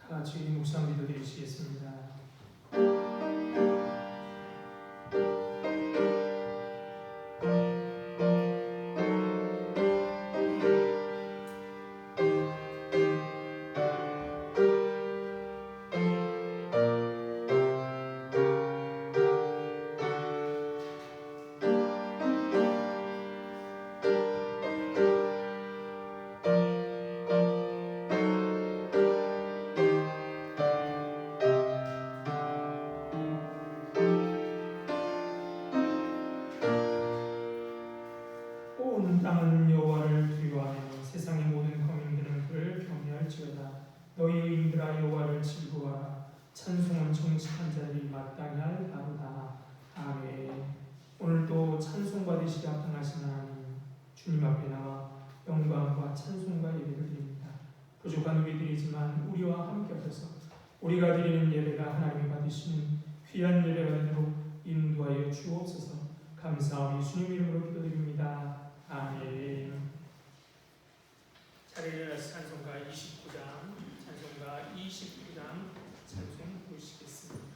다 같이 묵상 기도드리시겠습니다. 온 땅은 여호와를 두려워하며 세상의 모든 거민들은 그를 경외할지어다. 너희 의인들아 여호와를 즐거워하라. 찬송은 정직한 자들이 마땅히 할 바로다. 아멘. 오늘도 찬송 받으시기 합당하신 하나님 주님 앞에 나와 영광과 찬송과 예배를 드립니다. 부족한 우리들이지만 우리와 함께 하셔서 우리가 드리는 예배가 하나님이 받으시는 귀한 예배가 되도록 인도하여 주옵소서. 감사하며 주님 이름으로 기도드립니다. 아멘. 자리에 일어나서 찬송가 29장 찬송 부르시겠습니다.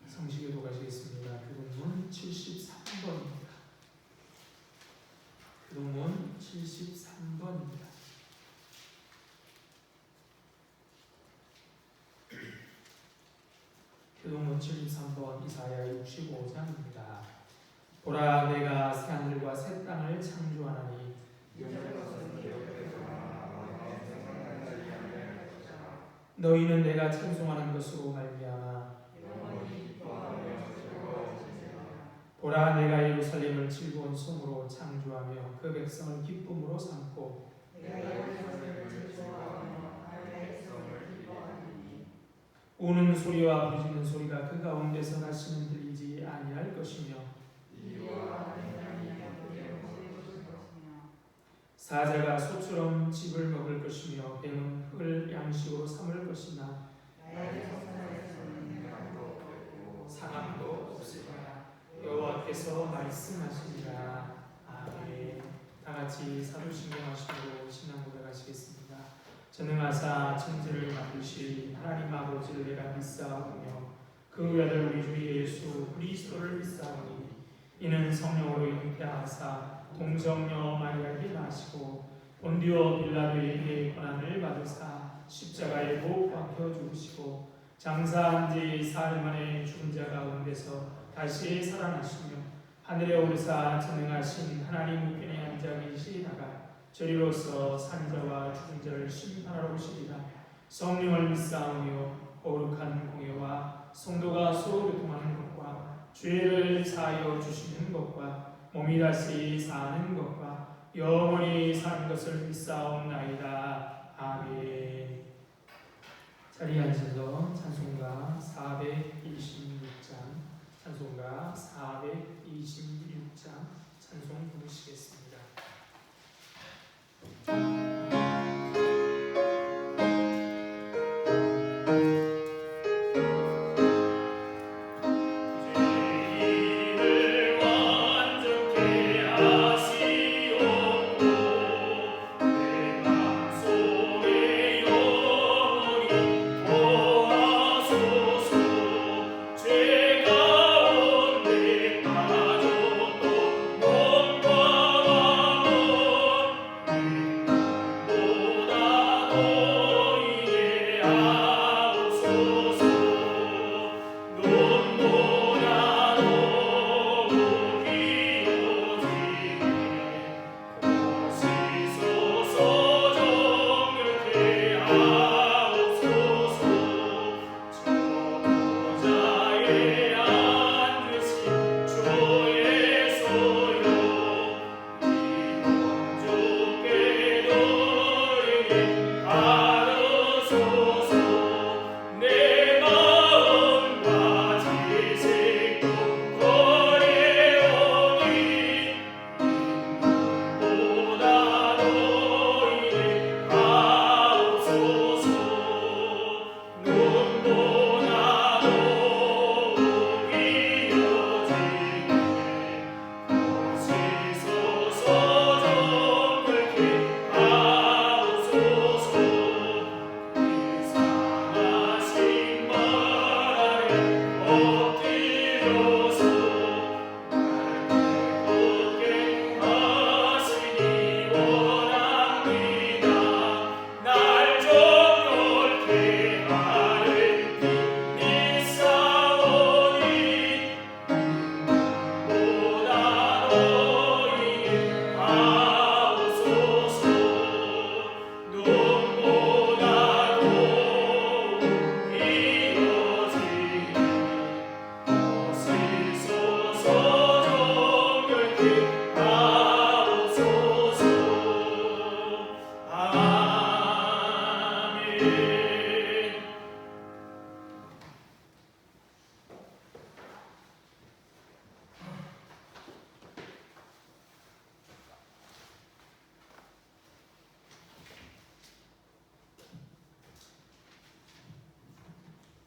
성시교도 가시겠습니다. 교동문 73번입니다. 교동문 73번입니다. 교동문 73번 이사야 65장입니다. 보라 내가 새 하늘과 새 땅을 창조하나니 너희는 내가 찬송하는 것으로 말미암아 보라 내가 예루살렘을 즐거운 성으로 창조하며 그 백성을 기쁨으로 삼고 우는 소리와 부르짖는 소리가 그 가운데서 다시는 들리지 아니할 것이며 사자가 소처럼 짚을 먹을 것이며 뱀은 흙을 양식으로 삼을 것이나 상함도 없으리라. 여호와께서 말씀하시니라. 아멘. 다같이 사도신경 하시고 신앙 고백하시겠습니다. 전능하사 천지를 만드신 하나님 아버지를 내가 믿사오며 그 외아들 우리 주 예수 그리스도를 믿사오니 이는 성령으로 잉태하사 동정녀 마리아에게 나시고 본디오 빌라도에게 고난을 받으사 십자가에 못 박혀 죽으시고 장사한 지 사흘 만에 죽은 자 가운데서 다시 살아나시며 하늘에 오르사 전능하신 하나님 우편에 앉아 계시다가 저리로서 산자와 죽은 자를 심판하러 오시리라. 성령을 믿사오며 거룩한 공예와 성도가 서로 교통하는 것과 죄를 사하여 주시는 것과 몸이 다시 사는 것과 영원히 사는 것을 믿사옵나이다. 아멘. 자리에 앉으셔서 찬송가 426장 찬송 부르시겠습니다.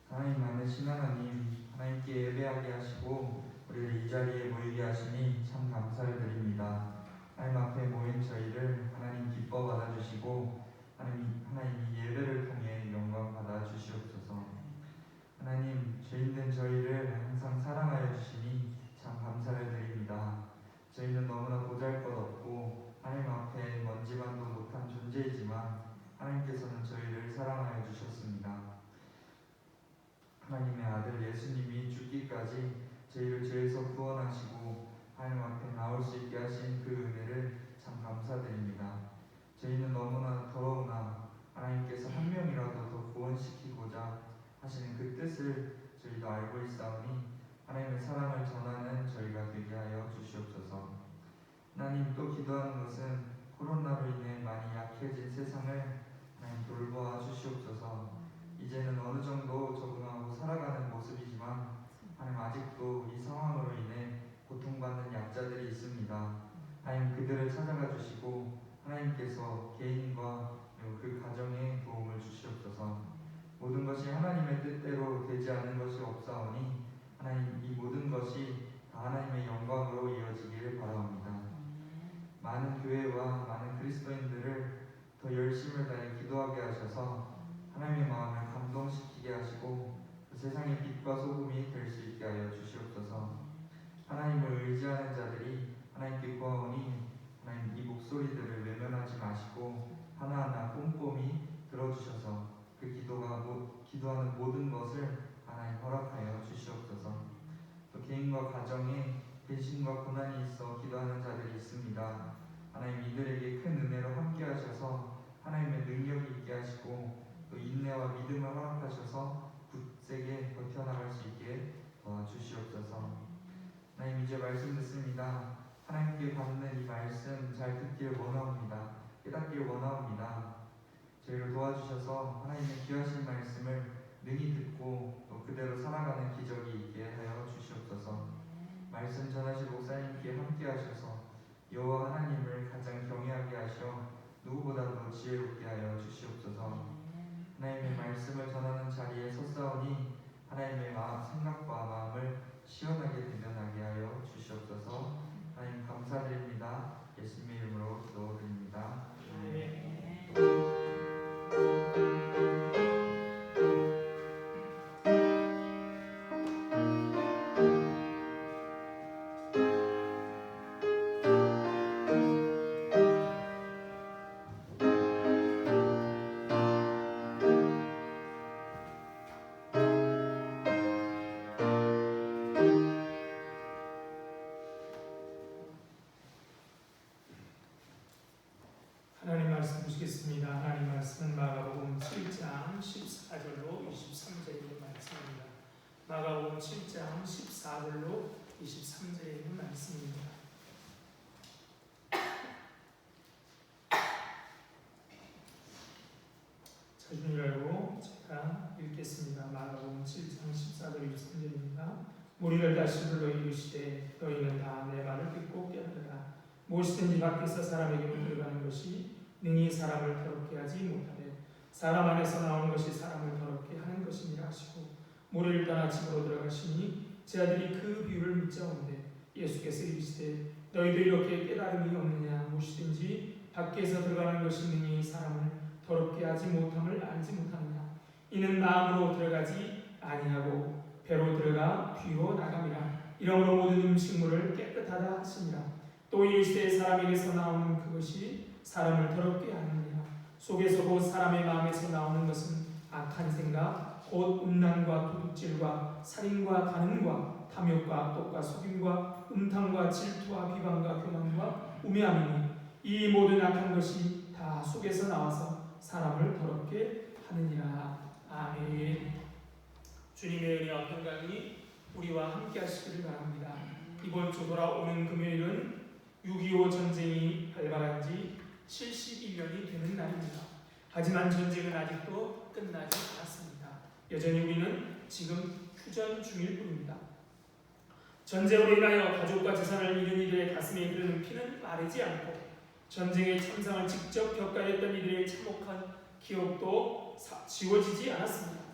하나님 많으신 하나님, 하나님께 예배하게 하시고 우리를 이 자리에 모이게 하시니 참 감사를 드립니다. 하나님 앞에 모인 저희를 하나님 기뻐 받아주시고 하나님이 예배를 통해 영광 받아 주시옵소서. 하나님, 죄인된 저희를 항상 사랑하여 주시니 참 감사를 드립니다. 저희는 너무나 보잘것없고 하나님 앞에 먼지만도 못한 존재이지만 하나님께서는 저희를 사랑하여 주셨습니다. 하나님의 아들 예수님이 죽기까지 저희를 죄에서 구원하시고 하나님 앞에 나올 수 있게 하신 그 은혜를 참 감사드립니다. 저희는 너무나 더러우나 하나님께서 한 명이라도 더 구원시키고자 하시는 그 뜻을 저희도 알고 있사오니 하나님의 사랑을 전하는 저희가 되게 하여 주시옵소서. 하나님, 또 기도하는 것은 코로나로 인해 많이 약해진 세상을 하나님 돌보아 주시옵소서. 이제는 어느 정도 적응하고 살아가는 모습이지만 하나님, 아직도 이 상황으로 인해 고통받는 약자들이 있습니다. 하나님, 그들을 찾아가 주시고 하나님께서 개인과 그 가정에 도움을 주시옵소서. 모든 것이 하나님의 뜻대로 되지 않는 것이 없사오니 하나님, 이 모든 것이 다 하나님의 영광으로 이어지기를 바라옵니다. 많은 교회와 많은 그리스도인들을 더 열심을 다해 기도하게 하셔서 하나님의 마음을 감동시키게 하시고 그 세상의 빛과 소금이 될 수 있게 하여 주시옵소서. 하나님을 의지하는 자들이 하나님께 구하오니 하나님, 이 목소리들을 외면하지 마시고 하나하나 꼼꼼히 들어주셔서 기도하는 모든 것을 하나님 허락하여 주시옵소서. 또 개인과 가정에 배신과 고난이 있어 기도하는 자들이 있습니다. 하나님 이들에게 큰 은혜로 함께 하셔서 하나님의 능력이 있게 하시고 또 인내와 믿음을 허락하셔서 굳세게 버텨나갈 수 있게 도와주시옵소서. 하나님 이제 말씀 듣습니다. 하나님께 받는 이 말씀 잘 듣길 원하옵니다. 깨닫길 원하옵니다. 저희를 도와주셔서 하나님의 귀하신 말씀을 능히 듣고 또 그대로 살아가는 기적이 있게 하여 주시옵소서. 말씀 전하실 목사님께 함께 하셔서 여호와 하나님을 가장 경외하게 하시어 누구보다도 지혜롭게 하여 주시옵소서. 하나님의 말씀을 전하는 자리에 섰사오니 하나님의 생각과 마음을 시원하게 대변하게 하여 주시옵소서. 하나님 감사드립니다. 예수님의 이름으로 기도드립니다. 하나님 말씀 보시겠습니다. 하나님 말씀은 마가복음 7장 14절로 23절의 말씀입니다. 마가복음 7장 14절로 23절의 말씀입니다. 자신을 알고 제가 읽겠습니다. 마가복음 7장 14절 23절입니다. 무리를 다시 불러 이르시되 너희는 다 내 말을 듣고 깨달으라. 무엇이든지 밖에서 사람에게로 들어가는 것이 능히 사람을 더럽게 하지 못하되 사람 안에서 나오는 것이 사람을 더럽게 하는 것이니라 하시고 무리를 떠나 집으로 들어가시니 제 아들이 그 비유를 묻자온대 예수께서 이르시되 너희도 이렇게 깨달음이 없느냐. 무엇이든지 밖에서 들어가는 것이 능히 사람을 더럽게 하지 못함을 알지 못하느냐. 이는 마음으로 들어가지 아니하고 배로 들어가 귀로 나감이라. 이러므로 모든 음식물을 깨끗하다 하시니라. 또 이르시되 사람에게서 나오는 그것이 사람을 더럽게 하느니라. 속에서 곧 사람의 마음에서 나오는 것은 악한 생각 곧 음란과 도둑질과 살인과 간음과 탐욕과 독과 속임과 음탕과 질투와 비방과 교만과 우매함이니 이 모든 악한 것이 다 속에서 나와서 사람을 더럽게 하느니라. 아멘. 주님의 은혜와 평강이 우리와 함께 하시기를 바랍니다. 이번 주 돌아오는 금요일은 6.25 전쟁이 발발한 지 71년이 되는 날입니다. 하지만 전쟁은 아직도 끝나지 않았습니다. 여전히 우리는 지금 휴전 중일 뿐입니다. 전쟁으로 인하여 가족과 재산을 잃은 이들의 가슴에 흐르는 피는 마르지 않고 전쟁의 참상을 직접 겪어야 했던 이들의 참혹한 기억도 지워지지 않았습니다.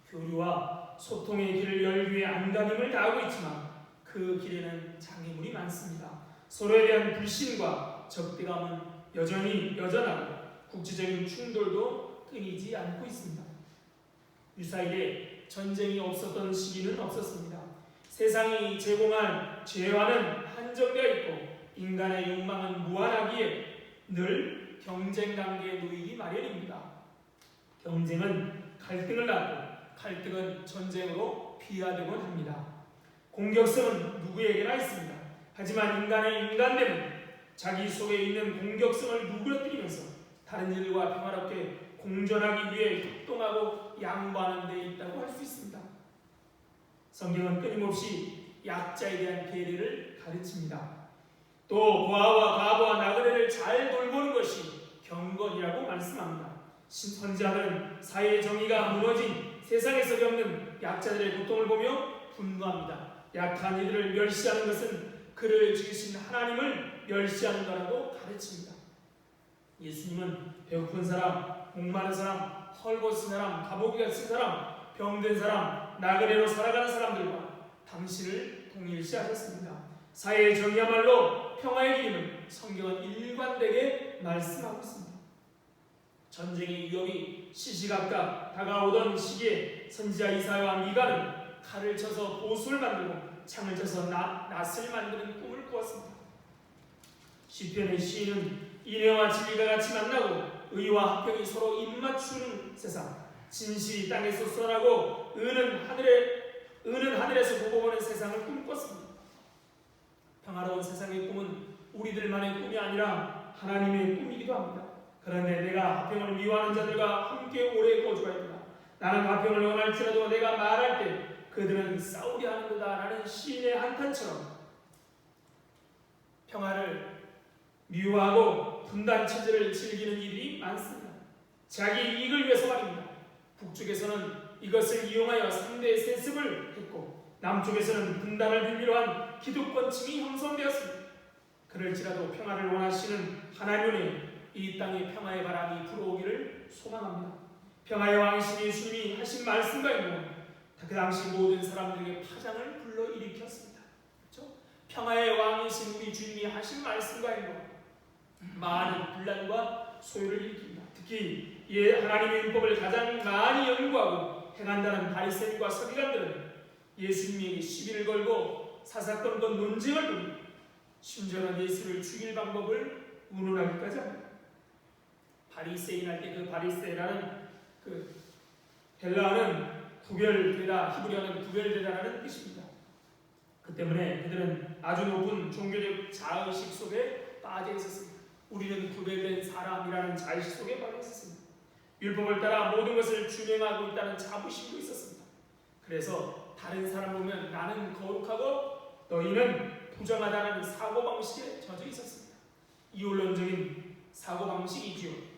교류와 소통의 길을 열기 위해 안간힘을 다하고 있지만 그 길에는 장애물이 많습니다. 서로에 대한 불신과 적대감은 여전히 여전하고 국제적인 충돌도 끊이지 않고 있습니다. 유사일에 전쟁이 없었던 시기는 없었습니다. 세상이 제공한 죄와는 한정되어 있고 인간의 욕망은 무한하기에 늘 경쟁 관계에 놓이기 마련입니다. 경쟁은 갈등을 낳고 갈등은 전쟁으로 비화되곤 합니다. 공격성은 누구에게나 있습니다. 하지만 인간의 인간됨은 자기 속에 있는 공격성을 누그러뜨리면서 다른 이들과 평화롭게 공존하기 위해 협동하고 양보하는 데 있다고 할 수 있습니다. 성경은 끊임없이 약자에 대한 배려를 가르칩니다. 또 고아와 과부와 나그네를 잘 돌보는 것이 경건이라고 말씀합니다. 선지자들은 사회의 정의가 무너진 세상에서 겪는 약자들의 고통을 보며 분노합니다. 약한 이들을 멸시하는 것은 그를 지으신 하나님을 멸시하는 거라고 가르칩니다. 예수님은 배고픈 사람, 목마른 사람, 헐벗은 사람, 감옥에 갇힌 사람, 병든 사람, 나그네로 살아가는 사람들과 당신을 동일시하셨습니다. 사회의 정의야말로 평화의 길임을 성경은 일관되게 말씀하고 있습니다. 전쟁의 위협이 시시각각 다가오던 시기에 선지자 이사야와 미가는 칼을 쳐서 보수를 만들고 창을 쳐서 낫을 만드는 꿈을 꾸었습니다. 시편의 시인은 인애와 진리가 같이 만나고 의와 합평이 서로 입맞추는 세상, 진실이 땅에서 쏟아나고 은은 하늘에서 보고 보는 세상을 꿈꿨습니다. 평화로운 세상의 꿈은 우리들만의 꿈이 아니라 하나님의 꿈이기도 합니다. 그런데 내가 화평을 미워하는 자들과 함께 오래 거주하였다. 나는 화평을 원할지라도 내가 말할 때 그들은 싸우려 하는도다 라는 시인의 한탄처럼 평화를 미워하고 분단 체제를 즐기는 이들이 많습니다. 자기 이익을 위해서 말입니다. 북쪽에서는 이것을 이용하여 상대의 세습을 했고 남쪽에서는 분단을 빌미로 한 기득권층이 형성되었습니다. 그럴지라도 평화를 원하시는 하나님의 이 땅에 평화의 바람이 불어오기를 소망합니다. 평화의 왕이신 예수님이 하신 말씀과 인도는 그 당시 모든 사람들에게 파장을 불러일으켰습니다. 그렇죠? 평화의 왕이신 우리 주님이 하신 말씀과 인도는 많은 분란과 소요를 일으킵니다. 특히 하나님의 율법을 가장 많이 연구하고 행한다는 바리새인과 서기관들은 예수님에게 시비를 걸고 사사건건 논쟁을 벌이고 심지어는 예수를 죽일 방법을 운운하기까지 합니다. 바리새인 할 때 그 바리새라는 그 헬라어는 구별되다, 히브리어는 구별되다라는 뜻입니다. 그 때문에 그들은 아주 높은 종교적 자의식 속에 빠져 있었습니다. 우리는 구별된 사람이라는 자의식 속에 빠져 있었습니다. 율법을 따라 모든 것을 준행하고 있다는 자부심도 있었습니다. 그래서 다른 사람 보면 나는 거룩하고 너희는 부정하다는 사고방식에 젖어 있었습니다. 이원론적인 사고방식이지요.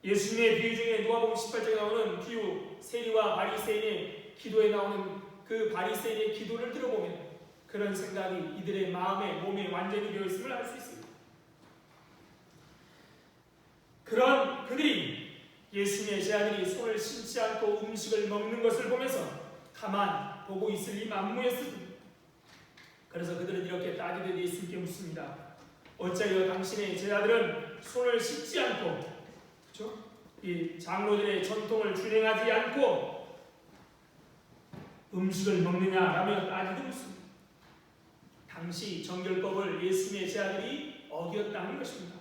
예수님의 비유 중에 누가복음 18장에 나오는 비유, 세리와 바리새인의 기도에 나오는 그 바리새인의 기도를 들어보면 그런 생각이 이들의 마음에 몸에 완전히 되어 있음을 알 수 있습니다. 그런 그들이 예수님의 제자들이 손을 씻지 않고 음식을 먹는 것을 보면서 가만 보고 있을 리 만무했습니다. 그래서 그들은 이렇게 따지게 돼 예수님께 묻습니다. 어찌하여 당신의 제자들은 손을 씻지 않고, 그렇죠? 이 장로들의 전통을 준행하지 않고 음식을 먹느냐라며 따지게 묻습니다. 당시 정결법을 예수님의 제자들이 어겼다는 것입니다.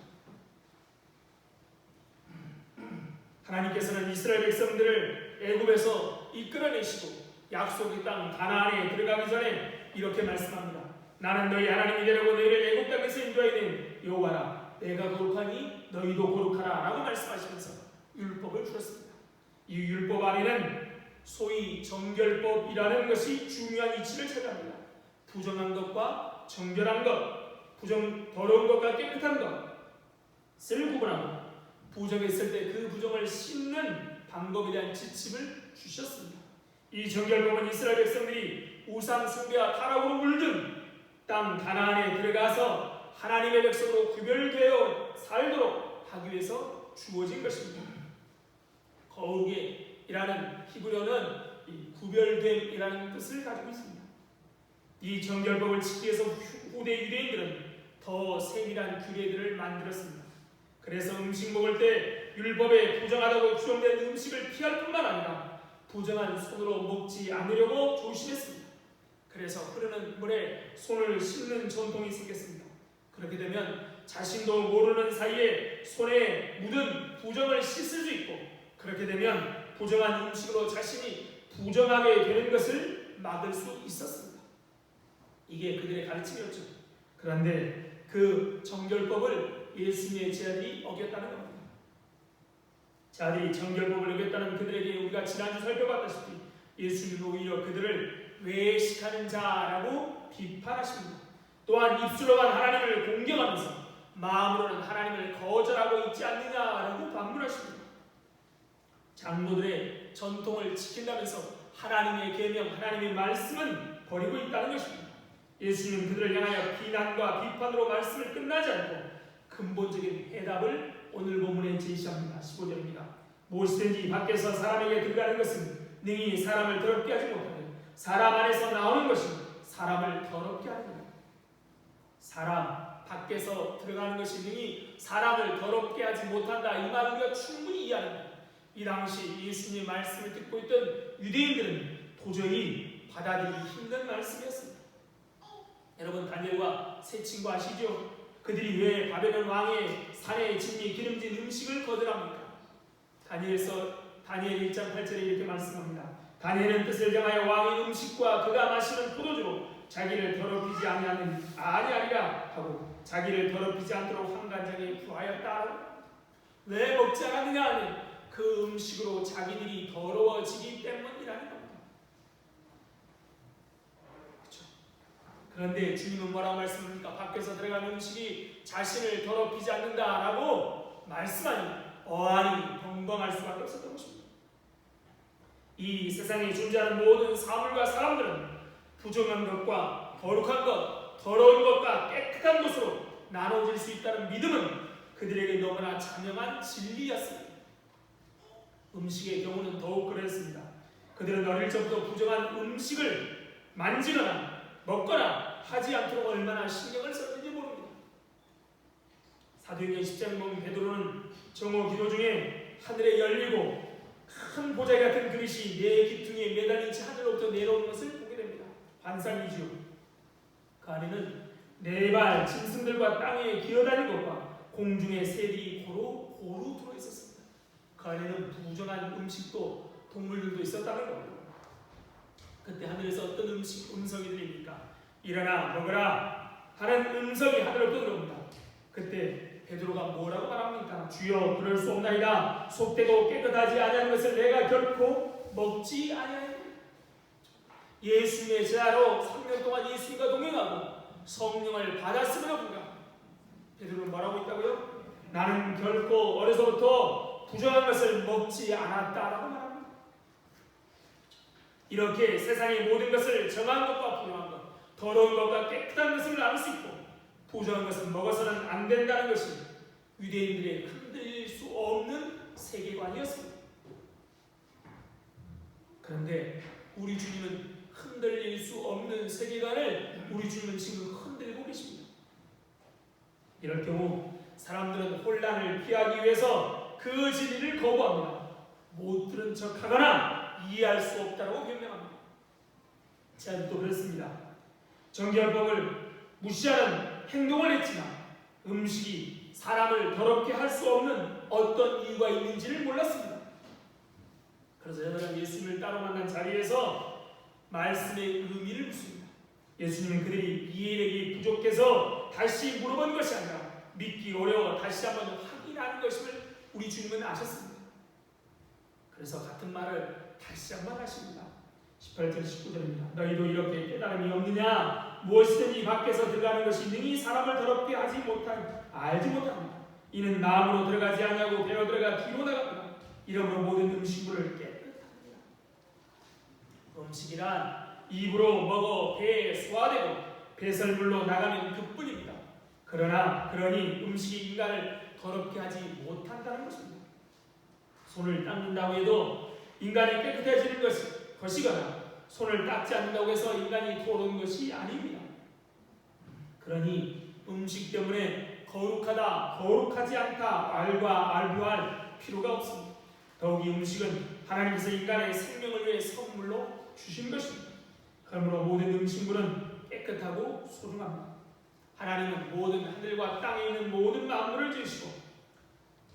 하나님께서는 이스라엘 백성들을 애굽에서 이끌어내시고 약속의 땅 가나안에 들어가기 전에 이렇게 말씀합니다. 나는 너희 하나님이 되려고 너희를 애굽 땅에서 인도하여 낸 여호와라. 내가 거룩하니 너희도 거룩하라 라고 말씀하시면서 율법을 주셨습니다. 이 율법 안에는 소위 정결법이라는 것이 중요한 위치를 차지합니다. 부정한 것과 정결한 것, 더러운 것과 깨끗한 것을 구분하고 부정했을 때 그 부정을 씻는 방법에 대한 지침을 주셨습니다. 이 정결법은 이스라엘 백성들이 우상 숭배와 타락으로 물든 땅 가나안에 들어가서 하나님의 백성으로 구별되어 살도록 하기 위해서 주어진 것입니다. 거룩이라는 히브리어는 구별됨이라는 뜻을 가지고 있습니다. 이 정결법을 지키기 위해서 후대 유대인들은 더 세밀한 규례들을 만들었습니다. 그래서 음식 먹을 때 율법에 부정하다고 규정된 음식을 피할 뿐만 아니라 부정한 손으로 먹지 않으려고 조심했습니다. 그래서 흐르는 물에 손을 씻는 전통이 생겼습니다. 그렇게 되면 자신도 모르는 사이에 손에 묻은 부정을 씻을 수 있고, 그렇게 되면 부정한 음식으로 자신이 부정하게 되는 것을 막을 수 있었습니다. 이게 그들의 가르침이었죠. 그런데 그 정결법을 예수님의 제자들이 어겼다는 겁니다. 자들이 정결법을 어겼다는 그들에게 우리가 지난주 살펴봤다시피 예수님은 오히려 그들을 외식하는 자라고 비판하십니다. 또한 입술로만 하나님을 공경하면서 마음으로는 하나님을 거절하고 있지 않느냐라고 반문하십니다. 장로들의 전통을 지킨다면서 하나님의 계명, 하나님의 말씀은 버리고 있다는 것입니다. 예수님은 그들을 향하여 비난과 비판으로 말씀을 끝나지 않고 근본적인 해답을 오늘 본문에 제시합니다. 15절입니다. 무엇이든지 밖에서 사람에게 들어가는 것은 능히 사람을 더럽게 하지 못하되 사람 안에서 나오는 것이 사람을 더럽게 하느니라. 사람 밖에서 들어가는 것이 능히 사람을 더럽게 하지 못한다. 이 말을 우리가 충분히 이해합니다. 이 당시 예수님의 말씀을 듣고 있던 유대인들은 도저히 받아들이기 힘든 말씀이었습니다. 여러분, 다니엘과 세 친구 아시죠? 그들이 왜 바벨론 왕의 산에 진미 기름진 음식을 거절합니까? 다니엘 1장 8절에 이렇게 말씀합니다. 다니엘은 뜻을 정하여 왕의 음식과 그가 마시는 포도주로 자기를 더럽히지 아니하리라 하고 자기를 더럽히지 않도록 환관장에 구하였다. 왜 먹지 않았느냐 하니 그 음식으로 자기들이 더러워지기 때문이라는 겁니다. 그렇죠? 그런데 주님은 뭐라고 말씀합니까? 밖에서 들어간 음식이 자신을 더럽히지 않는다라고 말씀하니 어안이 벙벙할 수밖에 없었던 것입니다. 이 세상에 존재하는 모든 사물과 사람들은 부정한 것과 거룩한 것, 더러운 것과 깨끗한 것으로 나눠질 수 있다는 믿음은 그들에게 너무나 자명한 진리였습니다. 음식의 경우는 더욱 그랬습니다. 그들은 어릴 적부터 부정한 음식을 만지거나 먹거나 하지 않도록 얼마나 신경을 썼는지 모릅니다. 사도행전 10장 보면 베드로는 정오 기도 중에 하늘에 열리고 큰 보자기 같은 그릇이 네 기퉁에 매달린 채 하늘로부터 내려오는 것을 보게 됩니다. 환상이지요. 그 안에는 네 발 짐승들과 땅에 기어다니는 것과 공중의 새들이 고루 들어있었습니다. 그 안에는 부정한 음식도 동물들도 있었다는 겁니다. 그때 하늘에서 어떤 음성이 들립니까? 일어나 먹으라 하는 음성이 하늘로부터 들어옵니다. 그때 베드로가 뭐라고 말합니까? 주여 그럴 수 없나이다. 속되고 깨끗하지 아니하는 것을 내가 결코 먹지 아니하리라. 예수님의 제자로 3년 동안 예수님과 동행하고 성령을 받았음에도 불구하고 베드로는 뭐라고 있다고요? 나는 결코 어려서부터 부정한 것을 먹지 않았다라고 말합니다. 이렇게 세상의 모든 것을 정한 것과 부정한 것, 더러운 것과 깨끗한 것을 나눌 수 있고 부정한 것은 먹어서는 안 된다는 것이 유대인들의 흔들릴 수 없는 세계관이었습니다. 그런데 우리 주님은 흔들릴 수 없는 세계관을 우리 주님은 지금 흔들고 계십니다. 이럴 경우 사람들은 혼란을 피하기 위해서 그 진리를 거부합니다. 못 들은 척하거나 이해할 수 없다고 변명합니다. 제가 또 그렇습니다. 정결법을 무시하는 행동을 했지만 음식이 사람을 더럽게 할 수 없는 어떤 이유가 있는지를 몰랐습니다. 그래서 저는 예수님을 따로 만난 자리에서 말씀의 의미를 묻습니다. 예수님은 그들이 이해력이 부족해서 다시 물어본 것이 아니라 믿기 어려워 다시 한번 확인하는 것임을 우리 주님은 아셨습니다. 그래서 같은 말을 다시 한번 하십니다. 18절 19절입니다. 너희도 이렇게 깨달음이 없느냐? 무엇이든지 밖에서 들어가는 것이 능히 사람을 더럽게 알지 못합니다. 이는 마음으로 들어가지 아니하고 배로 들어가 뒤로 나갑니다. 이러므로 모든 음식물을 깨끗합니다. 음식이란 입으로 먹어 배에 소화되고 배설물로 나가는 그뿐입니다. 그러니 음식이 인간을 더럽게 하지 못한다는 것입니다. 손을 닦는다고 해도 인간이 깨끗해지는 것이거나 손을 닦지 않는다고 해서 인간이 돌아오는 것이 아닙니다. 그러니 음식 때문에 거룩하다, 거룩하지 않다 말과 알부할 필요가 없습니다. 더욱이 음식은 하나님께서 인간의 생명을 위해 선물로 주신 것입니다. 그러므로 모든 음식물은 깨끗하고 소중합니다. 하나님은 모든 하늘과 땅에 있는 모든 만물을 지으시고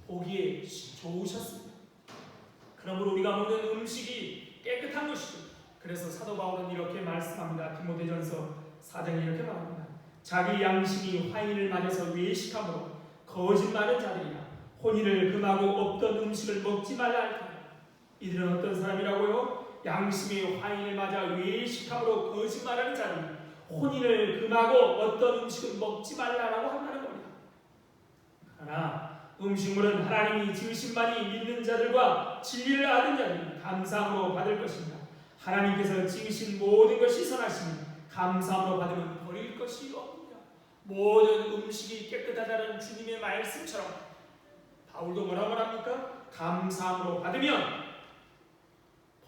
보기에 좋으셨습니다. 그러므로 우리가 먹는 음식이 깨끗한 것이죠. 그래서 사도 바울은 이렇게 말씀합니다. 디모데전서 4장에 이렇게 말합니다. 자기 양심이 화인을 맞아서 외식함으로 거짓말은 자들이라 혼인을 금하고 없던 음식을 먹지 말라 할까. 이들은 어떤 사람이라고요? 양심의 화인을 맞아 외식함으로 거짓말하는 자들이 혼인을 금하고 어떤 음식은 먹지 말라라고 한다는 겁니다. 그러나 음식물은 하나님이 지으신 바니 믿는 자들과 진리를 아는 자들이 감사함으로 받을 것입니다. 하나님께서 지으신 모든 것이 선하시니 감사함으로 받으면 버릴 것이 없습니다. 모든 음식이 깨끗하다는 주님의 말씀처럼 바울도 뭐라고 합니까? 감사함으로 받으면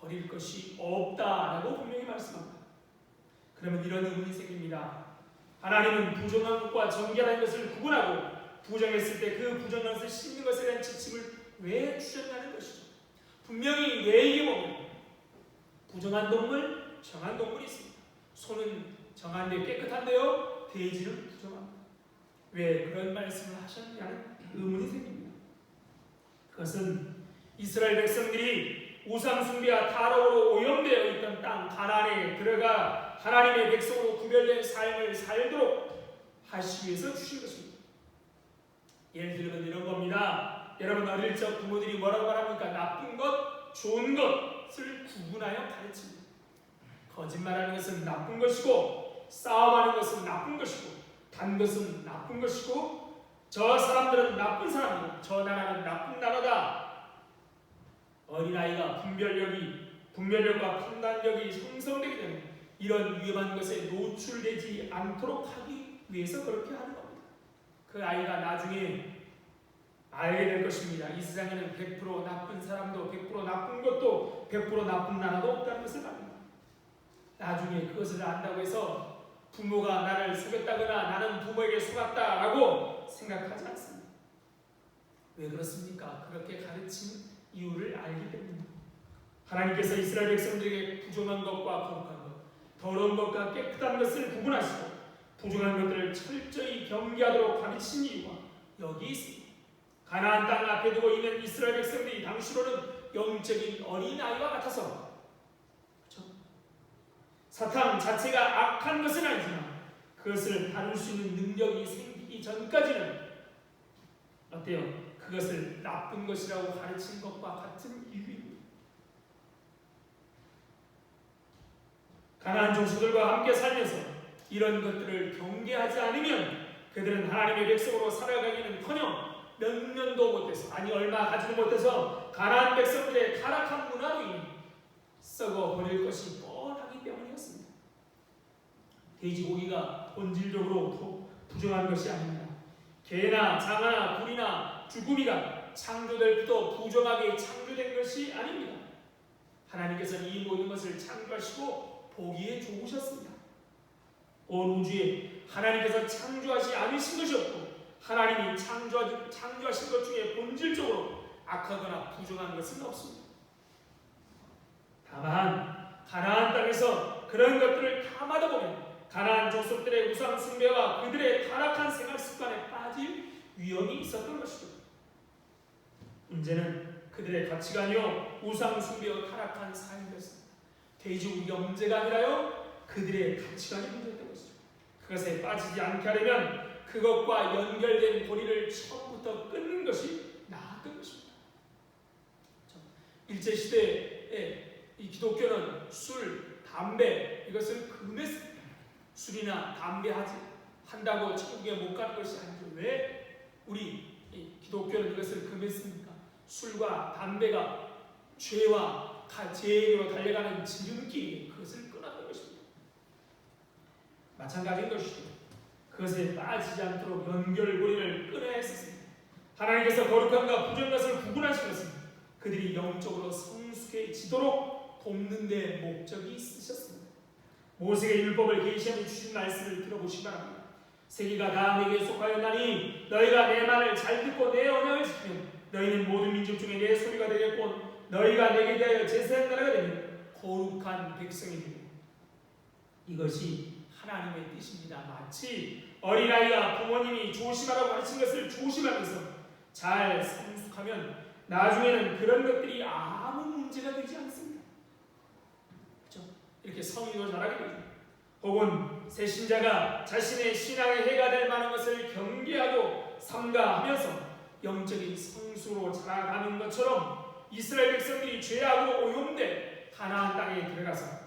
버릴 것이 없다라고 분명히 말씀합니다. 그러면 이런 의문이 생깁니다. 하나님은 부정한 것과 정결한 것을 구분하고 부정했을 때 그 부정한 것을 씻는 것에 대한 지침을 왜 주셨냐는 것이죠. 분명히 레위기에 보면 부정한 동물, 정한 동물이 있습니다. 소는 정한데 깨끗한데요, 돼지는 부정합니다. 왜 그런 말씀을 하셨냐는 의문이 생깁니다. 그것은 이스라엘 백성들이 우상 숭배와 타락으로 오염되어 있던 땅 가나안에 들어가 하나님의 백성으로 구별된 삶을 살도록 하시기 위해서 주신 것입니다. 예를 들면 이런 겁니다. 여러분 어릴 적 부모들이 뭐라고 말합니까? 나쁜 것, 좋은 것을 구분하여 가르칩니다. 거짓말하는 것은 나쁜 것이고 싸움하는 것은 나쁜 것이고 단 것은 나쁜 것이고 저 사람들은 나쁜 사람이고 저 나라는 나쁜 나라다. 어린아이가 분별력과 판단력이 형성되기 때문에 이런 위험한 것에 노출되지 않도록 하기 위해서 그렇게 하는 겁니다. 그 아이가 나중에 알게 될 것입니다. 이 세상에는 100% 나쁜 사람도 100% 나쁜 것도 100% 나쁜 나라도 없다는 것을 압니다. 나중에 그것을 안다고 해서 부모가 나를 속였다거나 나는 부모에게 속았다라고 생각하지 않습니다. 왜 그렇습니까? 그렇게 가르친 이유를 알기 때문입니다. 하나님께서 이스라엘 백성들에게 부정한 것과 거룩한 것, 더러운 것과 깨끗한 것을 구분하시고 부정한 것들을 철저히 경계하도록 가르친 이유가 여기 있습니다. 가나안 땅 앞에 두고 있는 이스라엘 백성들이 당시로는 영적인 어린아이와 같아서 그렇죠? 사탄 자체가 악한 것은 아니지만 그것을 다룰 수 있는 능력이 생기기 전까지는 어때요? 그것을 나쁜 것이라고 가르친 것과 같은 이유입니다. 가나안 족속들과 함께 살면서 이런 것들을 경계하지 않으면 그들은 하나님의 백성으로 살아가기는커녕 몇 년도 못해서 얼마 가지도 못해서 가나안 백성들의 타락한 문화로 인해 썩어버릴 것이 뻔하기 때문이었습니다. 돼지고기가 본질적으로 부정한 것이 아닙니다. 개나 장아나 불이나 주구미가 창조될부터 부정하게 창조된 것이 아닙니다. 하나님께서는 이 모든 것을 창조하시고 보기에 좋으셨습니다. 온 우주에 하나님께서 창조하지 않으신 것이 없고 하나님이 창조하신 것 중에 본질적으로 악하거나 부정한 것은 없습니다. 다만 가나안 땅에서 그런 것들을 탐하다 보면 가나안 족속들의 우상 숭배와 그들의 타락한 생활 습관에 빠질 위험이 있었던 것이죠. 문제는 그들의 가치관이요 우상 숭배와 타락한 삶이었습니다. 돼지고기가 문제가 아니라요 그들의 가치관이 문제였던 것이죠. 그것에 빠지지 않게 하려면 그것과 연결된 고리를 처음부터 끊는 것이 나았던 것입니다. 일제시대에 이 기독교는 술, 담배 이것을 금했습니다. 술이나 담배 한다고 천국에 못 가는 것이 아니죠. 왜 우리 기독교는 이것을 금했습니까? 술과 담배가 죄와 죄로 달려가는 지름길이 그것을 끊었던 것입니다. 마찬가지인 것이죠. 그것에 빠지지 않도록 연결고리를 끊어야 했습니다. 하나님께서 거룩함과 부정한 것을 구분하신 것은 그들이 영적으로 성숙해지도록 돕는 데 목적이 있으셨습니다. 모세의 율법을 계시하며 주신 말씀을 들어보시기 바랍니다. 세계가 다 내게 속하였나니 너희가 내 말을 잘 듣고 내 언약을 지키면 너희는 모든 민족 중에 내 소리가 되겠고 너희가 내게 대하여 제사한 나라가 되면 거룩한 백성이 되고 이것이 하나님의 뜻입니다. 마치 어린아이가 부모님이 조심하라고 가르친 것을 조심하면서 잘 성숙하면 나중에는 그런 것들이 아무 문제가 되지 않습니다. 그렇죠? 이렇게 성의로 자라게 되죠. 혹은 새 신자가 자신의 신앙의 해가 될 만한 것을 경계하고 삼가하면서 영적인 성수로 자라가는 것처럼 이스라엘 백성들이 죄악으로 오염돼 가나안 땅에 들어가서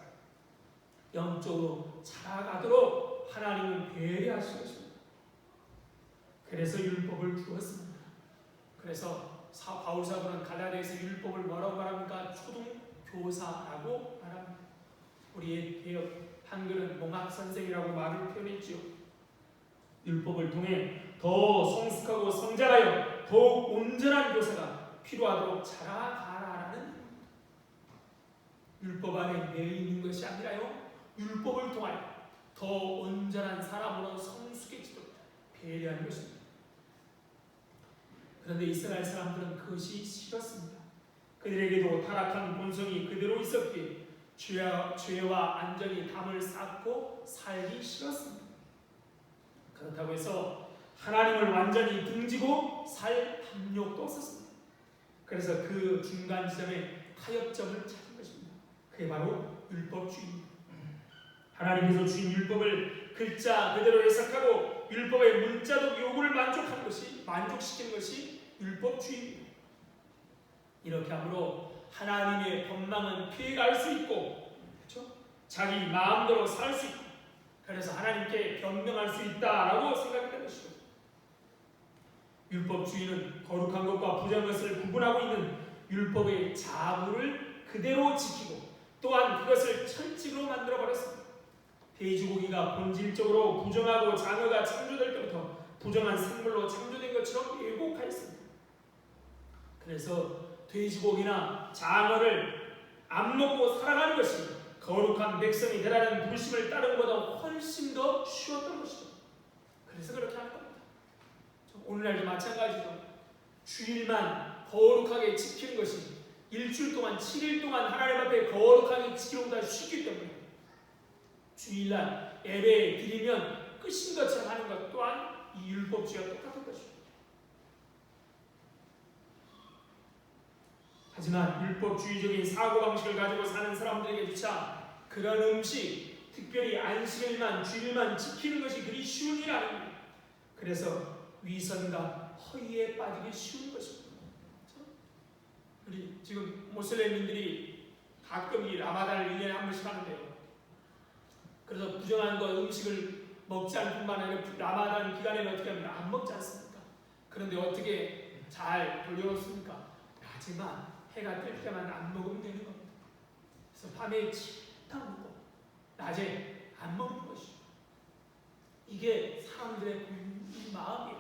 영적으로 자라가도록 하나님은 배려하신 것입니다. 그래서 율법을 주었습니다. 그래서 바울 사도는 갈라디아에서 율법을 뭐라고 말합니까? 초등교사라고 말합니다. 우리의 개혁 한글은 몽학선생이라고 말을 표현했지요. 율법을 통해 더 성숙하고 성장하여 더욱 온전한 교사가 필요하도록 자라가라는 율법 안에 매여 있는 것이 아니라요 율법을 통하여 더 온전한 사람으로 성숙해지도록 배려하는 것입니다. 그런데 이스라엘 사람들은 그것이 싫었습니다. 그들에게도 타락한 본성이 그대로 있었기에 죄와 안전이 담을 쌓고 살기 싫었습니다. 그렇다고 해서 하나님을 완전히 등지고 살 담력도 없었습니다. 그래서 그 중간 지점에 타협점을 찾은 것입니다. 그게 바로 율법주의입니다. 하나님께서 주신 율법을 글자 그대로 해석하고 율법의 문자적 요구를 만족시키는 것이 율법주의입니다. 이렇게 함으로 하나님의 법망은 피해갈 수 있고, 그렇죠? 자기 마음대로 살 수 있고, 그래서 하나님께 변명할 수 있다라고 생각했던 것이죠. 율법주의는 거룩한 것과 부정한 것을 구분하고 있는 율법의 자부를 그대로 지키고 또한 그것을 철칙으로 만들어버렸습니다. 돼지고기가 본질적으로 부정하고 장어가 창조될 때부터 부정한 생물로 창조된 것처럼 왜곡하였습니다. 그래서 돼지고기나 장어를 안 먹고 살아가는 것이 거룩한 백성이 되라는 부르심을 따르는 것보다 훨씬 더 쉬웠던 것이죠. 그래서 그렇게 하는 겁니다. 오늘날도 마찬가지죠. 주일만 거룩하게 지키는 것이 일주일 동안 7일 동안 하나님 앞에 거룩하게 지키는 것보다 쉽기 때문에 주일날 예배 드리면 끝인 것처럼 하는 것 또한 이 율법주의와 똑같은 것입니다. 하지만 율법주의적인 사고방식을 가지고 사는 사람들에게조차 그런 음식, 특별히 안식일만 주일만 지키는 것이 그리 쉬운 일이 아닙니다. 그래서 위선과 허위에 빠지기 쉬운 것입니다. 우리 지금 모슬렘인들이 가끔 이 라마단을 1년에 한 번씩 하는데요. 그래서 부정한 것 음식을 먹지 않을 뿐만 아니라 라마단 기간에는 어떻게 합니까? 안 먹지 않습니까? 그런데 어떻게 잘 돌려놓습니까? 낮에만 해가 뜰 때만 안 먹으면 되는 겁니다. 그래서 밤에 다 먹고 낮에 안 먹는 것이죠. 이게 사람들의 이 마음이에요.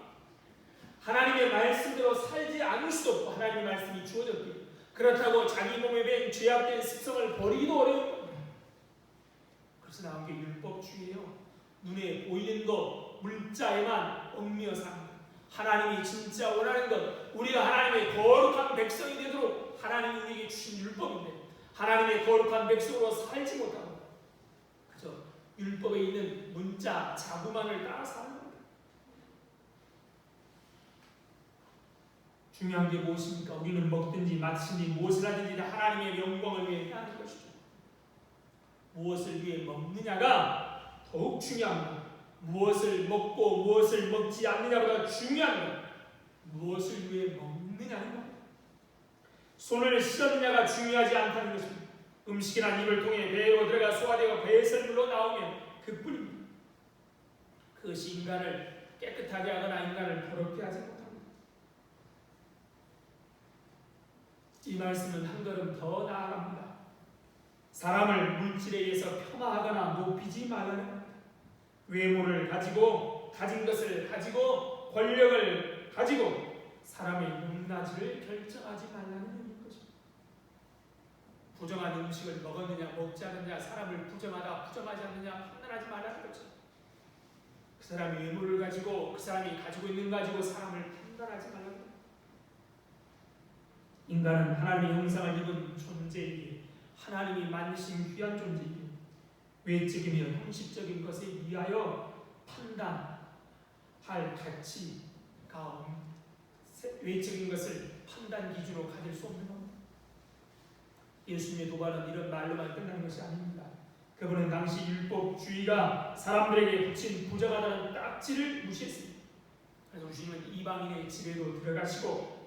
하나님의 말씀대로 살지 않을 수도 없고 하나님의 말씀이 주어졌기에 그렇다고 자기 몸에 밴 죄악된 습성을 버리기도 어려운 겁니다. 그래서 나온 게 율법주의예요. 눈에 보이는 것 문자에만 얽매여 사는 것. 하나님이 진짜 원하는 것, 우리가 하나님의 거룩한 백성이 되도록 하나님이 우리에게 주신 율법인데 하나님의 거룩한 백성으로 살지 못하고 그저 율법에 있는 문자 자구만을 따라 사는 겁니다. 중요한 게 무엇입니까? 우리는 먹든지 마시든지 무엇을 하든지 다 하나님의 영광을 위해 하는 것이죠. 무엇을 위해 먹느냐가 더욱 중요합니다. 무엇을 먹고 무엇을 먹지 않느냐보다 중요한 것, 무엇을 위해 먹느냐는 겁니다. 손을 씻었느냐가 중요하지 않다는 것입니다. 음식이란 입을 통해 배로 들어가 소화되어 배에서 물러 나오면 그뿐입니다. 그것이 인간을 깨끗하게 하거나 인간을 더럽게 하지 못합니다. 이 말씀은 한 걸음 더 나아갑니다. 사람을 물질에 의해서 폄하하거나 높이지 말라는 겁니다. 외모를 가지고 가진 것을 가지고 권력을 가지고 사람의 높낮이를 결정하지 말라는 의미인 것입니다. 부정한 음식을 먹었느냐 먹지 않느냐 사람을 부정하다 부정하지 않느냐 판단하지 말라는 거죠. 그 사람의 외모를 가지고 그 사람이 가지고 있는 것 가지고 사람을 판단하지 말라는 거죠. 인간은 하나님의 형상을 입은 존재이기에 하나님이 만드신 귀한 존재이기에 외적이며 형식적인 것에 의하여 판단할 가치가 외적인 것을 판단 기준으로 가질 수 없는 겁니다. 예수님의 도발은 이런 말로만 끝난 것이 아닙니다. 그분은 당시 율법주의가 사람들에게 붙인 부정하다는 딱지를 무시했습니다. 그래서 주님은 이방인의 집에도 들어가시고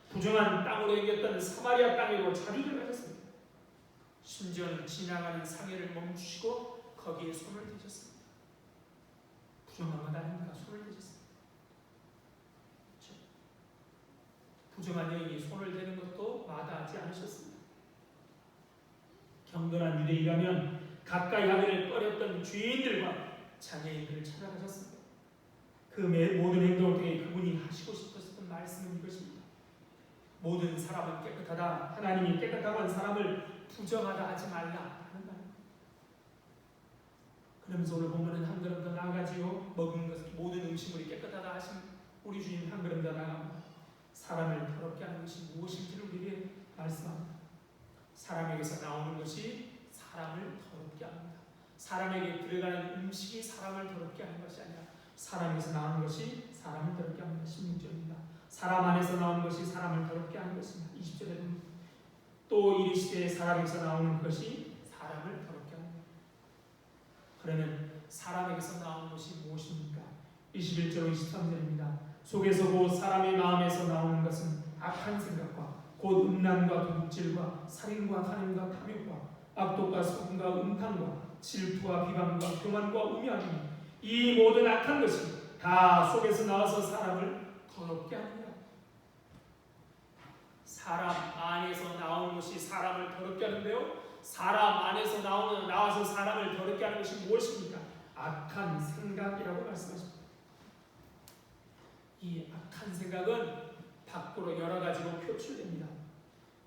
부정한 땅으로 여겼던 사마리아 땅에도 자주 들어가셨습니다. 심지어는 지나가는 상해를 멈추시고 거기에 손을 대셨습니다. 부정한 것 아닙니까? 손을 대셨습니다. 그렇죠? 부정한 여인이 손을 대는 것도 마다하지 않으셨습니다. 경건한 유대인이라면 가까이 하기를 꺼렸던 죄인들과 장애인들을 찾아가셨습니다. 그 모든 행동을 통해 그분이 하시고 싶었던 말씀은 이것입니다. 모든 사람은 깨끗하다. 하나님이 깨끗하고 한 사람을 부정하다 하지 말라 하는 말. 그러면서 오늘 보면은 한 걸음 더 나아가지요. 먹은 것 모든 음식물이 깨끗하다 하신 우리 주님 한 걸음 더 나아갑니다. 사람을 더럽게 하는 것이 무엇인지를 우리에게 말씀합니다. 사람에게서 나오는 것이 사람을 더럽게 합니다. 사람에게 들어가는 음식이 사람을 더럽게 하는 것이 아니라 사람에게서 나오는 것이 사람을 더럽게 합니다. 16절입니다. 사람 안에서 나온 것이 사람을 더럽게 하는 것입니다. 20절에 보면 또 이르시되 사람에서 나오는 것이 사람을 더럽게 하는 것. 그러면 사람에게서 나오는 것이 무엇입니까? 21절 23절입니다. 속에서 곧 사람의 마음에서 나오는 것은 악한 생각과 곧 음란과 도둑질과 살인과 간음과 탐욕과 악독과 속음과 음탕과 질투와 비방과 교만과 우매함이니 이 모든 악한 것이 다 속에서 나와서 사람을 더럽게 합니다. 사람 안에서 나오는 것이 사람을 더럽게 하는데요. 사람 안에서 나와서 사람을 더럽게 하는 것이 무엇입니까? 악한 생각이라고 말씀하십니다. 이 악한 생각은 밖으로 여러 가지로 표출됩니다.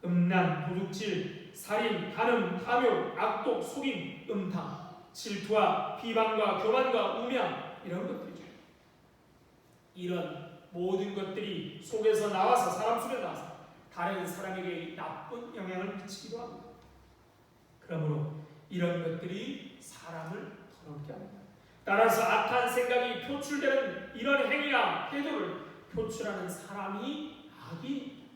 음란, 도둑질, 살인, 간음, 탐욕, 악독, 속임, 음탕, 질투와 비방과 교만과 우매함 이런 것들이죠. 이런 모든 것들이 속에서 나와서 사람 속에 나와서 다른 사람에게 나쁜 영향을 미치기도 합니다. 그러므로 이런 것들이 사람을 더럽게 합니다. 따라서 악한 생각이 표출되는 이런 행위나 태도를 표출하는 사람이 악이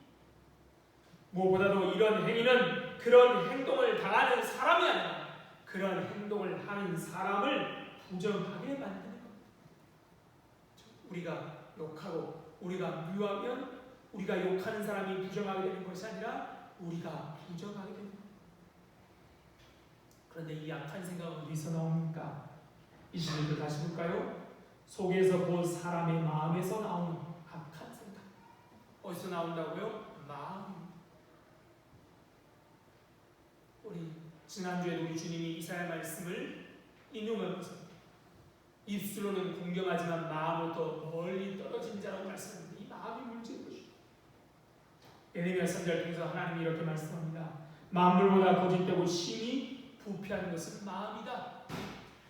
무엇보다도 이런 행위는 그런 행동을 당하는 사람이 아니라 그런 행동을 하는 사람을 부정하게 만드는 겁니다. 우리가 욕하고 우리가 미워하면 우리가 욕하는 사람이 부정하게 되는 것이 아니라 우리가 부정하게 됩니다. 그런데 이 악한 생각은 어디서 나옵니까? 21절 다시 볼까요? 속에서 곧 사람의 마음에서 나오는 악한 생각. 어디서 나온다고요? 마음. 우리 지난주에도 우리 주님이 이사야 말씀을 인용하면서 입술로는 공경하지만 마음으로 멀리 떨어진 자라고 말씀합니다. 이 마음이 문제인 것이죠. 예레미야 3절 통해서 하나님이 이렇게 말씀합니다. 만물보다 거짓되고 심히 부패한 것은 마음이다.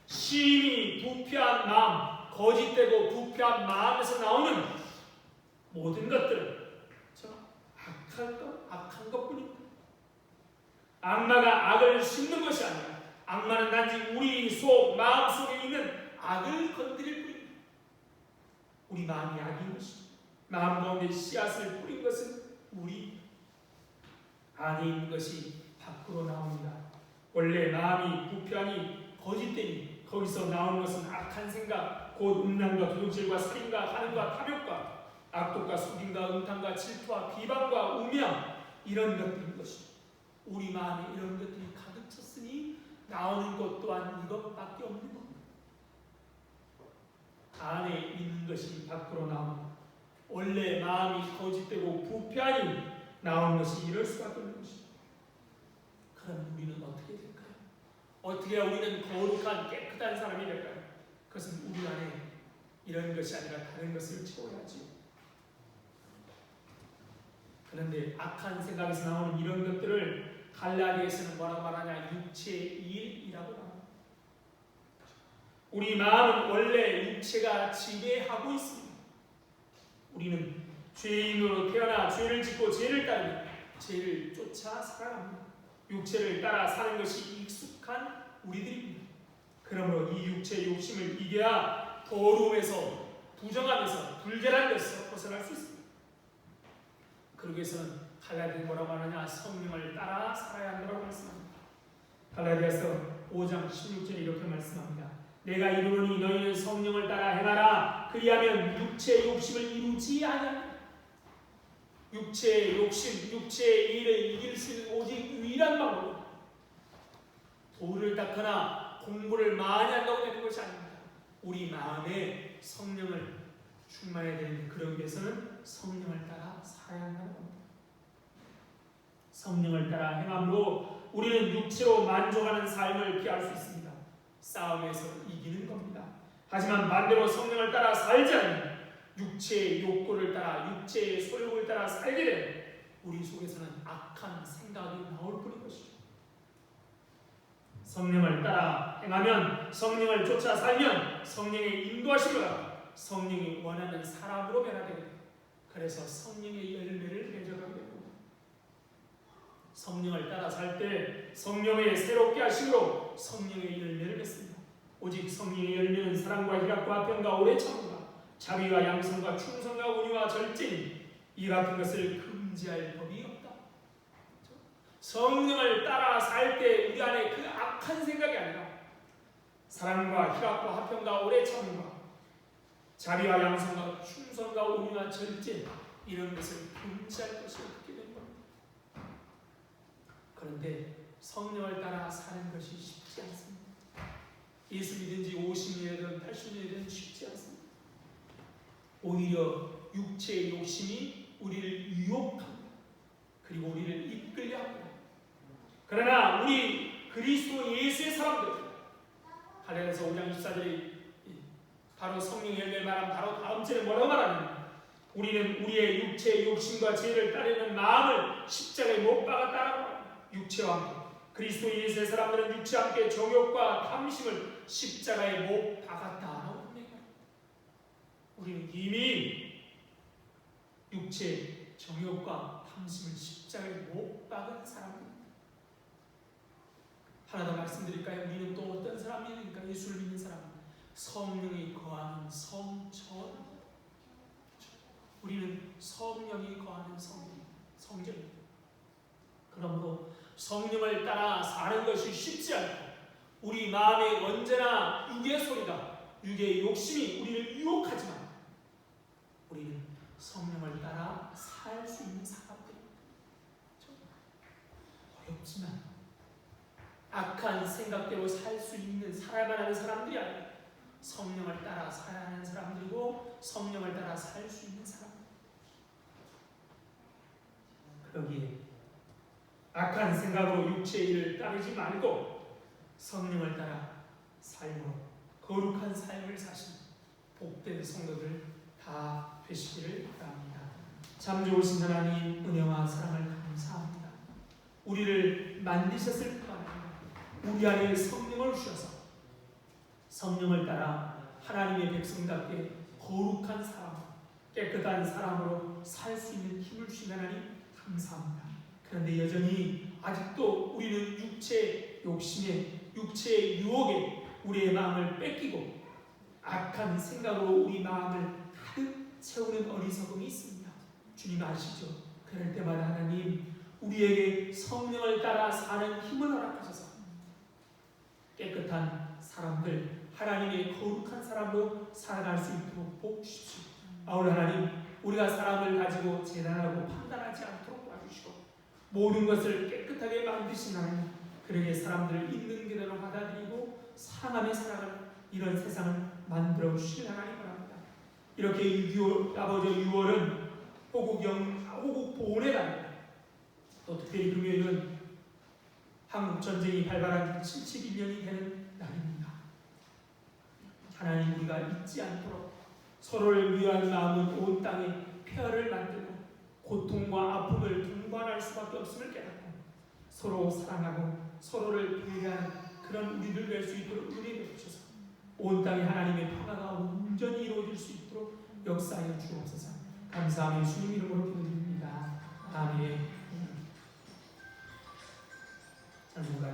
심히 부패한 마음, 거짓되고 부패한 마음에서 나오는 모든 것들은 악한 것뿐입니다. 악마가 악을 심는 것이 아니라 악마는 단지 우리 속 마음 속에 있는 악을 건드릴 뿐입니다. 우리 마음이 악인 것입니다. 마음 가운데 씨앗을 뿌린 것은 우리 안에 있는 것이 밖으로 나옵니다. 원래 마음이 부패하니 거짓되니 거기서 나오는 것은 악한 생각, 곧 음란과 도둑질과 살인과 간음과 탐욕과 악독과 속임과 음탕과 질투와 비방과 우매함 이런 것들인 것입니다. 우리 마음에 이런 것들이 가득 찼으니 나오는 것 또한 이것밖에 없는 겁니다. 안에 있는 것이 밖으로 나옵니다. 원래 마음이 거짓되고 부패하니 나오는 것이 이럴 수밖에 없는 것입니다. 그럼 우리는 어떻게 될까요? 어떻게 우리는 거룩한 깨끗한 사람이 될까요? 그것은 우리 안에 이런 것이 아니라 다른 것을 채워야지요. 그런데 악한 생각에서 나오는 이런 것들을 갈라디아서는 뭐라고 말하냐? 육체의 일이라고 말합니다. 우리 마음은 원래 육체가 지배하고 있습니다. 우리는 죄인으로 태어나 죄를 짓고 죄를 따르며 죄를 쫓아 살아갑니다. 육체를 따라 사는 것이 익숙한 우리들입니다. 그러므로 이 육체의 욕심을 이겨야 더러움에서 부정하면서 불결한 것에서 벗어날 수 있습니다. 그러기 위해서는 갈라디아서 뭐라고 하느냐? 성령을 따라 살아야 한다고 말씀합니다. 갈라디아서 5장 16절에 이렇게 말씀합니다. 내가 이르노니 너희는 성령을 따라 행하라. 그리하면 육체의 욕심을 이루지 아니하리라. 육체의 욕심, 육체의 일을 이길 수 있는 오직 유일한 방법은 돌을 닦거나 공부를 많이 한다고 되는 것이 아닙니다. 우리 마음에 성령을 충만해야 되는 그러기 위해서는 성령을 따라 살아야 한다는 겁니다. 성령을 따라 행함으로 우리는 육체로 만족하는 삶을 피할 수 있습니다. 싸움에서 이기는 겁니다. 하지만 반대로 성령을 따라 살지 않으면 육체의 욕구를 따라 육체의 소욕을 따라 살게 되면 우리 속에서는 악한 생각이 나올 뿐인 것이죠. 성령을 따라 행하면 성령을 쫓아 살면 성령의 인도하심을 받고 성령이 원하는 사람으로 변화되게 됩니다. 그래서 성령의 열매를 맺어가게 됩니다. 성령을 따라 살 때 성령의 새롭게 하심으로 성령의 열매를 맺습니다. 오직 성령의 열매는 사랑과 희락과 평과 오래 참음과 자비와 양성과 충성과 온유와 절제니 이 같은 것을 금지할 법이 없다. 성령을 따라 살 때 우리 안에 그 악한 생각이 아니라 사랑과 희락과 화평과 오래 참음과 자비와 양성과 충성과 온유와 절제, 이런 것을 금지할 것이 없게 된 겁니다. 그런데 성령을 따라 사는 것이 쉽지 않습니다. 예수 믿은 지 50년이든 80년이든 쉽지 않습니다. 오히려 육체의 욕심이 우리를 유혹합니다. 그리고 우리를 이끌려 합니다. 그러나 우리 그리스도 예수의 사람들, 갈라디아서 5장 24절에 바로 성령 열매를 말하면 바로 다음 절에 뭐라고 말하느냐, 우리는 우리의 육체의 욕심과 죄를 따르는 마음을 십자가에 못 박았다라고 합니다. 육체와 함께, 그리스도 예수의 사람들은 육체와 함께 정욕과 탐심을 십자가에 못 박았다라고 합니다. 우리는 이미 육체 정욕과 탐심을 십자가에 못 박은 사람입니다. 하나 더 말씀드릴까요? 우리는 또 어떤 사람입니까? 예수를 믿는 사람, 성령이 거하는 성전. 우리는 성령이 거하는 성전입니다. 그러므로 성령을 따라 사는 것이 쉽지 않고 우리 마음에 언제나 육의 소리가, 육의 욕심이 우리를 유혹하지만 우리는 성령을 따라 살 수 있는 사람들입니다. 어렵지만 악한 생각대로 살 수 있는, 살아야만 하는 사람들이 아니라 성령을 따라 살아야 하는 사람들이고 성령을 따라 살 수 있는 사람. 그러기에 악한 생각으로 육체의 일을 따르지 말고 성령을 따라 삶으로 거룩한 삶을 사신 복된 성도들 다 되시기를 바랍니다. 참 좋으신 하나님, 은혜와 사랑을 감사합니다. 우리를 만드셨을 뿐 아니라 우리 안에 성령을 주셔서 성령을 따라 하나님의 백성답게 거룩한 사람, 깨끗한 사람으로 살 수 있는 힘을 주신 하나님 감사합니다. 그런데 여전히 아직도 우리는 육체의 욕심에, 육체의 유혹에 우리의 마음을 뺏기고 악한 생각으로 우리 마음을 가득 채우는 어리석음이 있습니다. 주님 아시죠? 그럴 때마다 하나님 우리에게 성령을 따라 사는 힘을 허락하셔서 깨끗한 사람들, 하나님의 거룩한 사람으로 살아갈 수 있도록 도와주십시오. 아울 하나님, 우리가 사람을 가지고 재단하고 판단하지 않도록 도와주시고 모든 것을 깨끗하게 만드신 하나님, 그러게 사람들을 있는 그대로 받아들이고 사랑하며 살아가는 이런 세상을 만들어 주실 하나님 바랍니다. 이렇게 6.25 아버지 6월은 호국 보훈의 날입니다. 또 특별히 금요일은 한국 전쟁이 발발한 71년이 되는 날입니다. 하나님, 우리가 잊지 않도록 서로를 위한 마음은 온 땅에 폐허를 만들고 고통과 아픔을 동반할 수밖에 없음을 깨닫고 서로 사랑하고 서로를 배려하는 그런 우리들 될 수 있도록 은혜 베푸셔서 온 땅에 하나님의 평화가 온전히 이루어질 수 있도록 역사하여 주옵소서. 감사하며 주님 이름으로 기도드립니다. 아멘. 찬송가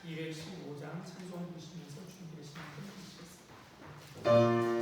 215장 찬송 부시면서 준비하시는 분 주시겠습니다.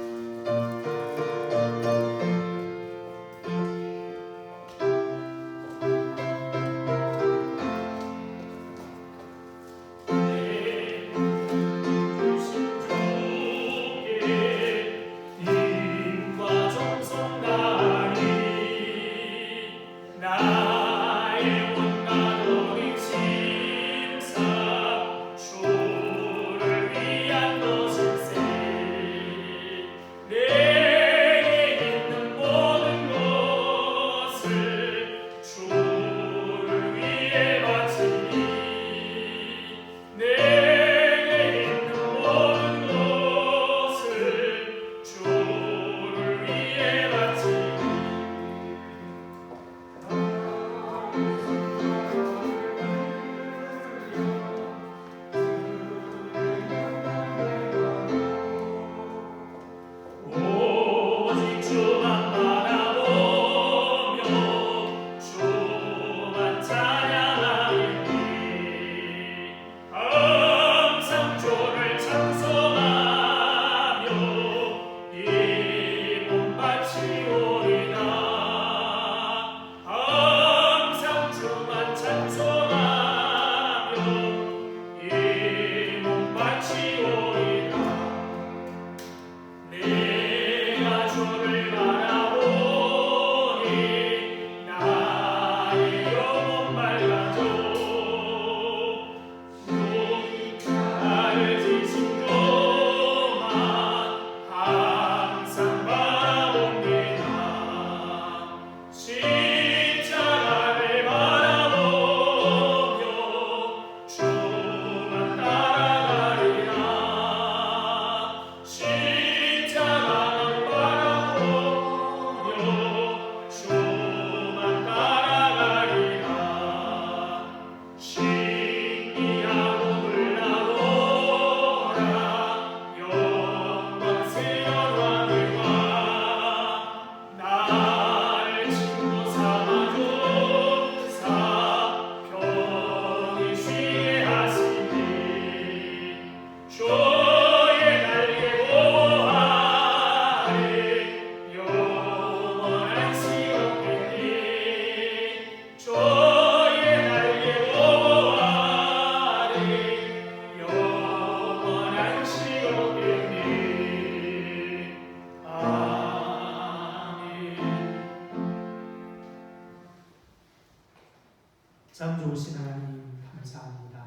참 좋으신 하나님 감사합니다.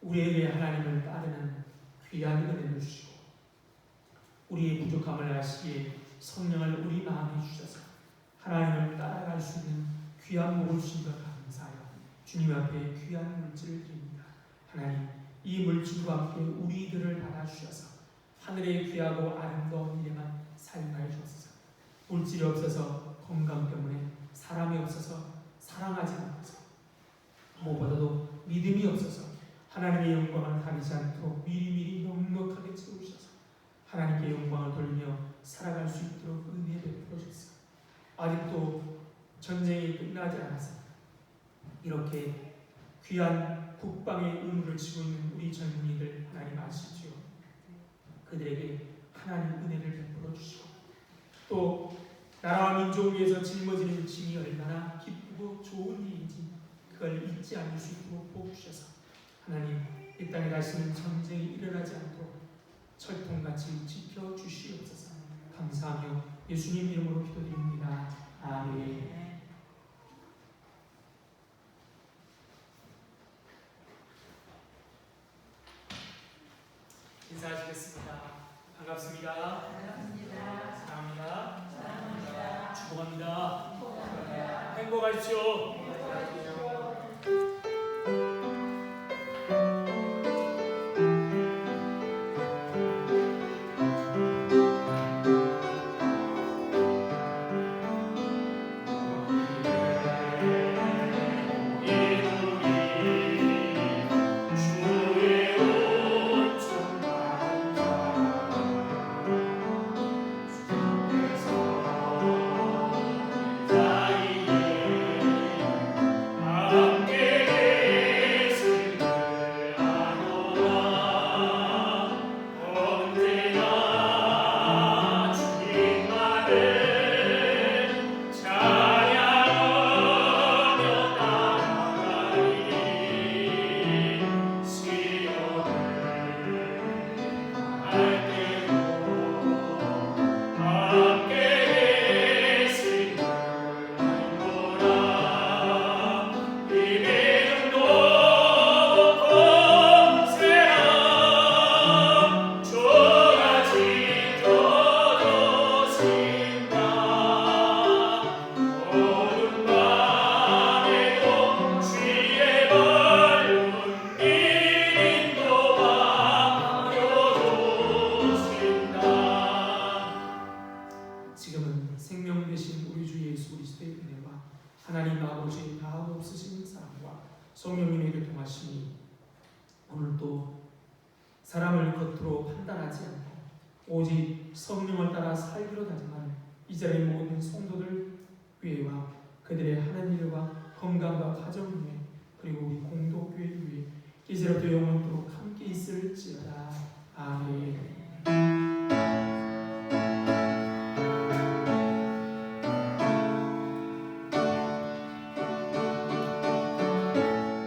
우리에게 하나님을 따르는 귀한 은혜를 주시고 우리의 부족함을 아시기에 성령을 우리 마음에 주셔서 하나님을 따라갈 수 있는 귀한 목을 주신 것 감사하여 주님 앞에 귀한 물질을 드립니다. 하나님, 이 물질과 함께 우리들을 받아주셔서 하늘의 귀하고 아름다운 일에만 사용하여 주옵소서. 물질이 없어서 건강 때문에, 사람이 없어서 사랑하지 못해서, 무엇보다도 믿음이 없어서 하나님의 영광을 가리지 않도록 미리미리 넉넉하게 채우셔서 하나님께 영광을 돌리며 살아갈 수 있도록 은혜 베풀어 주옵소서. 아직도 전쟁이 끝나지 않았습니다. 이렇게 귀한 국방의 의무를 지고 있는 우리 젊은이들 하나님 아시지요. 그들에게 하나님 은혜를 베풀어 주시고 또 나라와 민족을 위해서 짊어지는 짐이 얼마나 기쁘고 좋은 일인지 그걸 잊지 않을 수 있도록 도와주셔서 하나님, 이 땅에 다시는 전쟁이 일어나지 않도록 철통같이 지켜주시옵소서. 감사하며 예수님 이름으로 기도드립니다. 아멘. 인사하시겠습니다. 반갑습니다. 사랑합니다. 축복합니다. 행복하십시오. 지금은 생명 되신 우리 주 예수 그리스도의 은혜와 하나님 아버지의 다함 없으신 사랑과 성령님의 교통하심이 오늘도 사람을 겉으로 판단하지 않고 오직 성령을 따라 살기로 다짐하는 이 자리의 모든 성도들 위에와 그들의 하는 일과 건강과 가정 위에 그리고 우리 공동교회 위에 이제부터 영원토록 함께 있을지어다. 아멘.